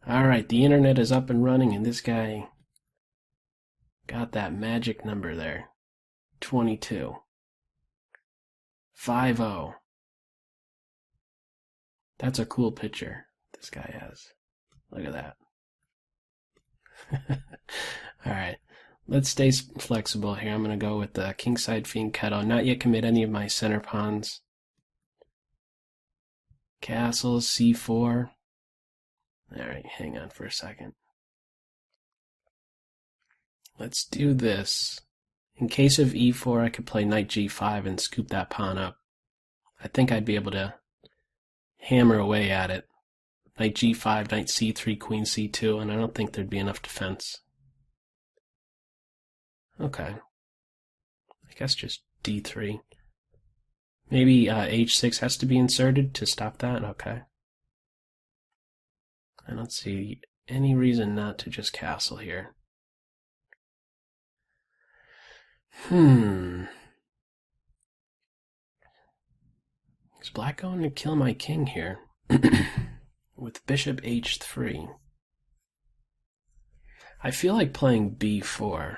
Alright, the internet is up and running, and this guy got that magic number there. 22. 5-0. That's a cool picture this guy has. Look at that. Alright, let's stay flexible here. I'm going to go with the kingside fianchetto. Not yet commit any of my center pawns. Castle, c4. Alright, hang on for a second. Let's do this. In case of e4, I could play knight g5 and scoop that pawn up. I think I'd be able to hammer away at it. Knight g5, knight c3, queen c2, and I don't think there'd be enough defense. Okay. I guess just d3. Maybe h6 has to be inserted to stop that? Okay. I don't see any reason not to just castle here. Is black going to kill my king here? With bishop h3. I feel like playing b4.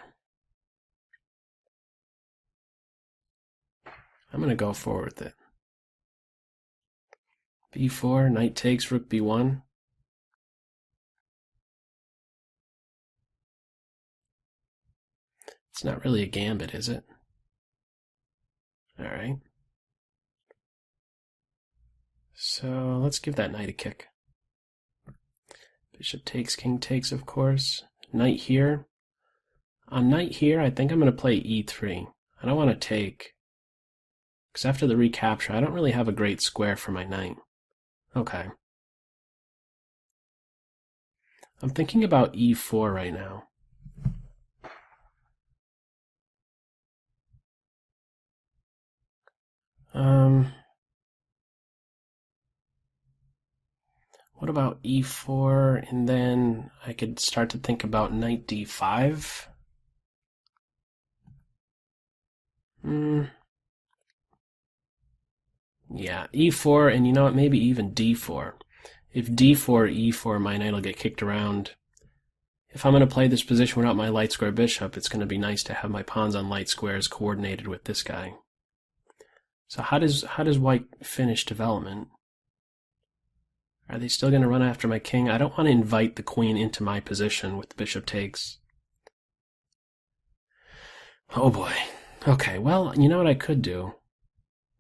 I'm going to go forward with it. b4, knight takes, rook b1. It's not really a gambit, is it? Alright. So let's give that knight a kick. Bishop takes, king takes, of course. Knight here. On knight here, I think I'm going to play e3. I don't want to take, because after the recapture, I don't really have a great square for my knight. Okay. I'm thinking about e4 right now. What about e4, and then I could start to think about knight d5? Yeah, e4, and you know what, maybe even d4. If d4, e4, my knight will get kicked around. If I'm going to play this position without my light square bishop, it's going to be nice to have my pawns on light squares coordinated with this guy. So how does white finish development? Are they still going to run after my king? I don't want to invite the queen into my position with the bishop takes. Oh boy. Okay, well, you know what I could do?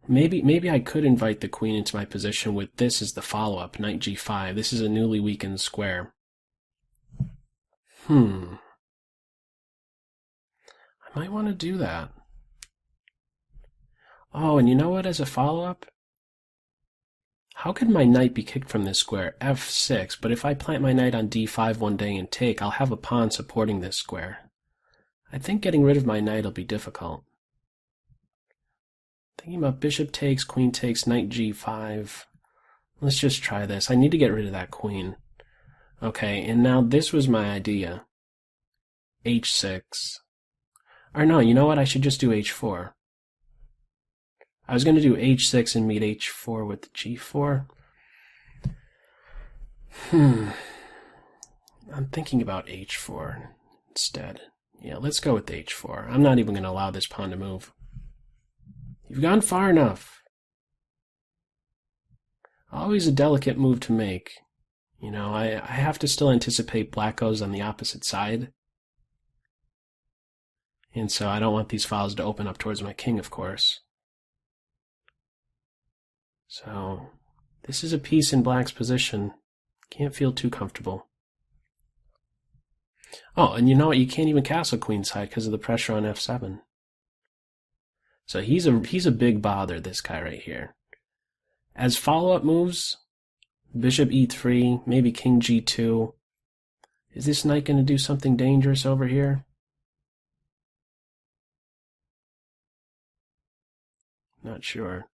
Maybe I could invite the queen into my position with this as the follow-up, knight g5. This is a newly weakened square. I might want to do that. Oh, and you know what, as a follow-up? How could my knight be kicked from this square? f6, but if I plant my knight on d5 one day and take, I'll have a pawn supporting this square. I think getting rid of my knight will be difficult. Thinking about bishop takes, queen takes, knight g5. Let's just try this. I need to get rid of that queen. Okay, and now this was my idea. h6. Or no, you know what? I should just do h4. I was going to do h6 and meet h4 with g4. I'm thinking about h4 instead. Yeah, let's go with h4. I'm not even going to allow this pawn to move. You've gone far enough. Always a delicate move to make. You know, I have to still anticipate black goes on the opposite side. And so I don't want these files to open up towards my king, of course. So this is a piece in black's position. Can't feel too comfortable. Oh, and you know what? You can't even castle queenside because of the pressure on f7. So he's a big bother, this guy right here. As follow-up moves, bishop e3, maybe king g2. Is this knight going to do something dangerous over here? Not sure.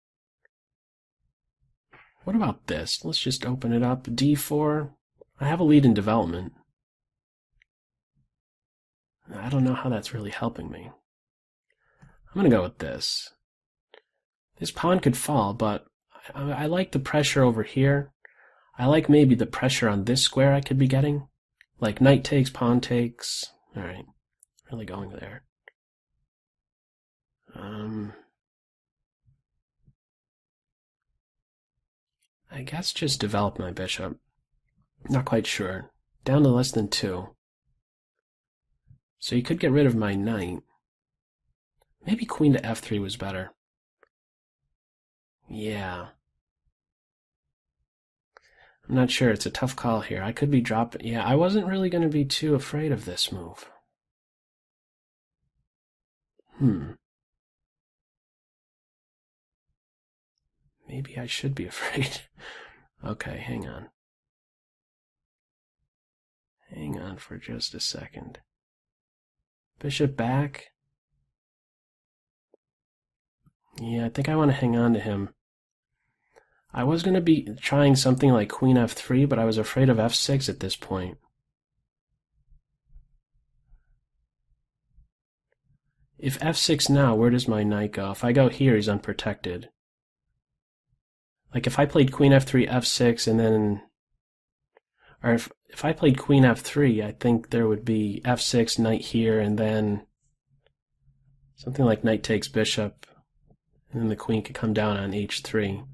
What about this? Let's just open it up. d4. I have a lead in development. I don't know how that's really helping me. I'm going to go with this. This pawn could fall, but I like the pressure over here. I like maybe the pressure on this square I could be getting. Like knight takes, pawn takes. Alright, really going there. I guess just develop my bishop. Not quite sure. Down to less than 2. So you could get rid of my knight. Maybe queen to f3 was better. Yeah. I'm not sure. It's a tough call here. I could be dropping. Yeah, I wasn't really going to be too afraid of this move. Maybe I should be afraid. Okay, hang on. Hang on for just a second. Bishop back. Yeah, I think I want to hang on to him. I was going to be trying something like queen f3, but I was afraid of f6 at this point. If f6 now, where does my knight go? If I go here, he's unprotected. Like if I played queen f3, f6, and then... Or if I played queen f3, I think there would be f6, knight here, and then something like knight takes bishop, and then the queen could come down on h3.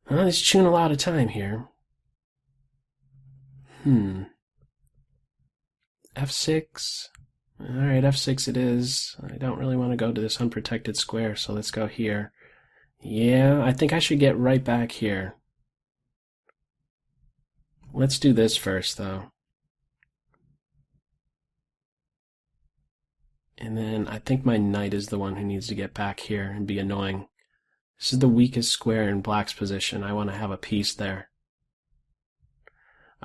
Well, he's chewing a lot of time here. f6. Alright, f6 it is. I don't really want to go to this unprotected square, so let's go here. Yeah, I think I should get right back here. Let's do this first, though. And then I think my knight is the one who needs to get back here and be annoying. This is the weakest square in black's position. I want to have a piece there.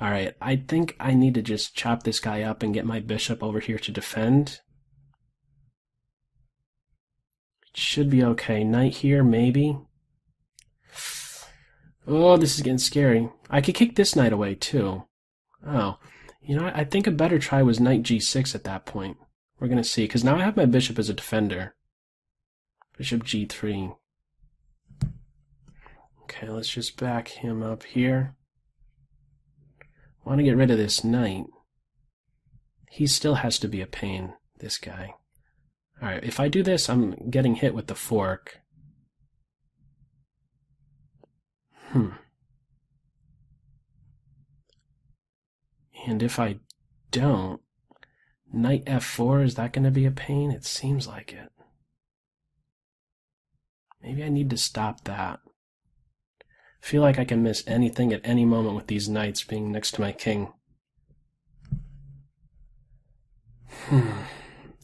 Alright, I think I need to just chop this guy up and get my bishop over here to defend. It should be okay. Knight here, maybe. Oh, this is getting scary. I could kick this knight away, too. Oh, you know, I think a better try was knight g6 at that point. We're going to see, because now I have my bishop as a defender. Bishop g3. Okay, let's just back him up here. I want to get rid of this knight. He still has to be a pain, this guy. Alright, if I do this, I'm getting hit with the fork. And if I don't, knight f4, is that going to be a pain? It seems like it. Maybe I need to stop that. I feel like I can miss anything at any moment with these knights being next to my king.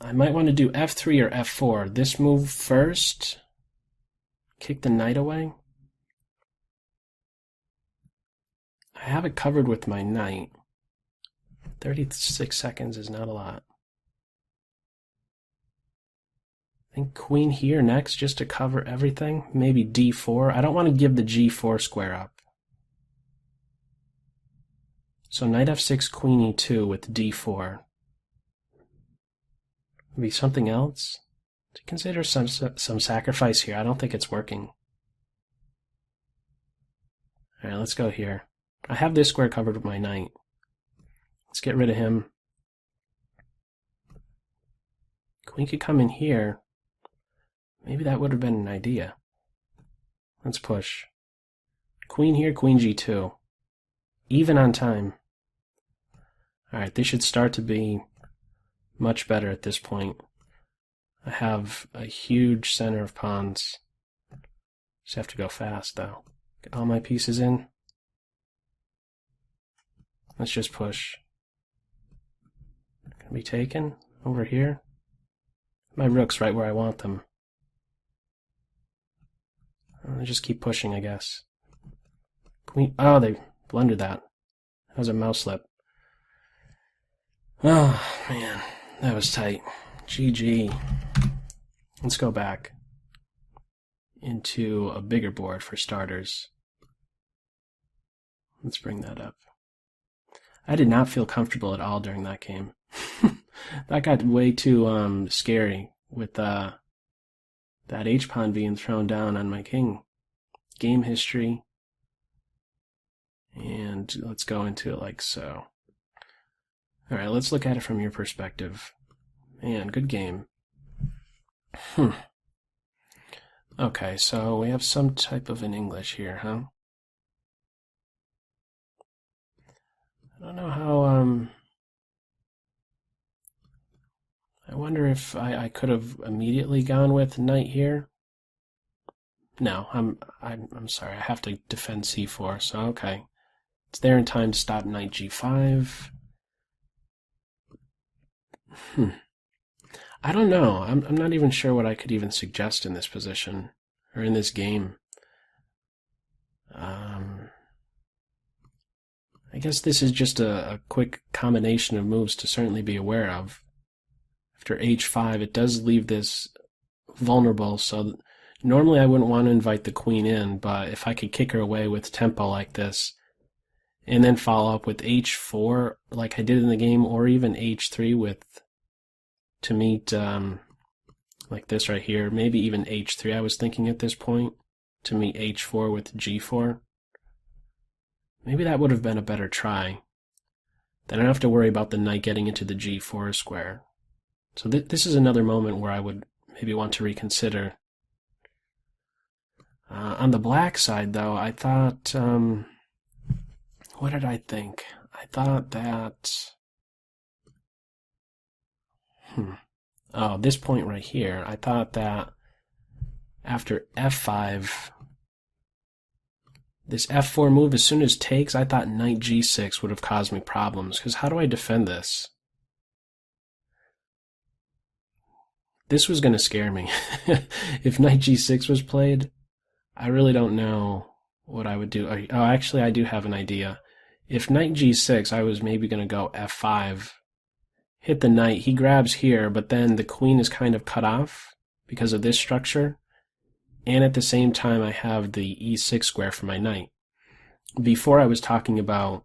I might want to do f3 or f4. This move first. Kick the knight away. I have it covered with my knight. 36 seconds is not a lot. I think queen here next just to cover everything. Maybe d4. I don't want to give the g4 square up. So knight f6, queen e2 with d4. Maybe something else? To consider some sacrifice here. I don't think it's working. Alright, let's go here. I have this square covered with my knight. Let's get rid of him. Queen could come in here. Maybe that would have been an idea. Let's push. Queen here, queen g2. Even on time. Alright, this should start to be much better at this point. I have a huge center of pawns. Just have to go fast, though. Get all my pieces in. Let's just push. Gonna be taken over here. My rook's right where I want them. I'll just keep pushing, I guess. Queen. Oh, they blundered that. That was a mouse slip. Oh, man. That was tight. GG. Let's go back into a bigger board for starters. Let's bring that up. I did not feel comfortable at all during that game. That got way too scary with that h-pawn being thrown down on my king. game history. And let's go into it like so. Alright, let's look at it from your perspective. Man, good game. Okay, so we have some type of an English here, huh? I don't know how, I wonder if I could have immediately gone with knight here. No, I'm sorry, I have to defend c4, so okay. It's there in time to stop knight g5. I don't know. I'm not even sure what I could even suggest in this position, or in this game. I guess this is just a quick combination of moves to certainly be aware of. After h5, it does leave this vulnerable, so normally I wouldn't want to invite the queen in, but if I could kick her away with tempo like this, and then follow up with h4 like I did in the game, or even h3 with to meet like this right here, maybe even h3 I was thinking at this point, to meet h4 with g4. Maybe that would have been a better try. Then I don't have to worry about the knight getting into the g4 square. So this is another moment where I would maybe want to reconsider. On the black side, though, I thought, what did I think? I thought that, oh, this point right here, I thought that after f5, this f4 move, as soon as takes, I thought knight g6 would have caused me problems, because how do I defend this? This was going to scare me. If knight g6 was played, I really don't know what I would do. Oh, actually, I do have an idea. If knight g6, I was maybe going to go f5, hit the knight, he grabs here, but then the queen is kind of cut off because of this structure, and at the same time I have the e6 square for my knight. Before I was talking about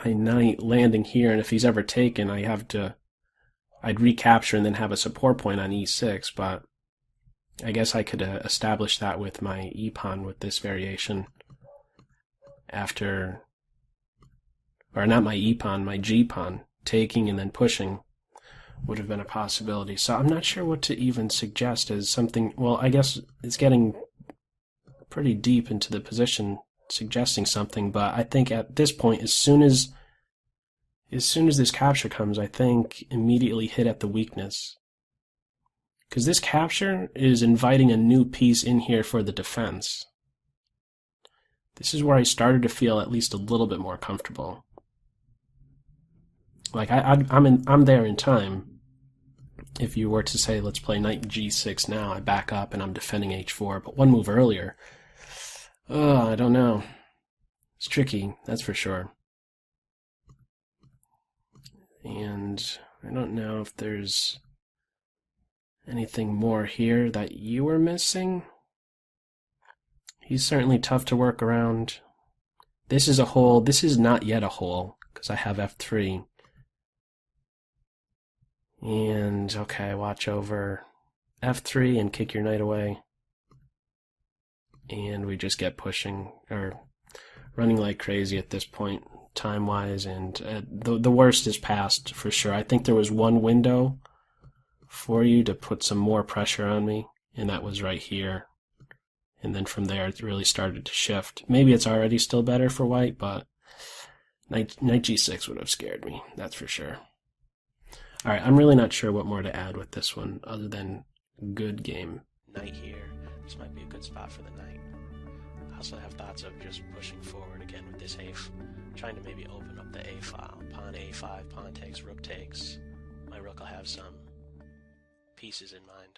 my knight landing here, and if he's ever taken, I'd recapture and then have a support point on e6, but I guess I could establish that with my e-pawn with this variation after, or not my e-pawn, my g-pawn, taking and then pushing would have been a possibility. So I'm not sure what to even suggest as something, well, I guess it's getting pretty deep into the position suggesting something, but I think at this point, as soon as this capture comes, I think immediately hit at the weakness. Because this capture is inviting a new piece in here for the defense. This is where I started to feel at least a little bit more comfortable. Like I'm there in time. If you were to say, let's play knight g6 now, I back up and I'm defending h4, but one move earlier, oh, I don't know. It's tricky, that's for sure. And I don't know if there's anything more here that you were missing. He's certainly tough to work around. This is a hole. This is not yet a hole, because I have f3. And, okay, watch over f3 and kick your knight away. And we just get pushing, or running like crazy at this point, time-wise, and the worst is past, for sure. I think there was one window for you to put some more pressure on me, and that was right here. And then from there, it really started to shift. Maybe it's already still better for white, but knight g6 would have scared me, that's for sure. All right, I'm really not sure what more to add with this one, other than good game. Knight here. This might be a good spot for the knight. I also have thoughts of just pushing forward again with this trying to maybe open up the a file. Pawn a5, pawn takes, rook takes. My rook will have some pieces in mind.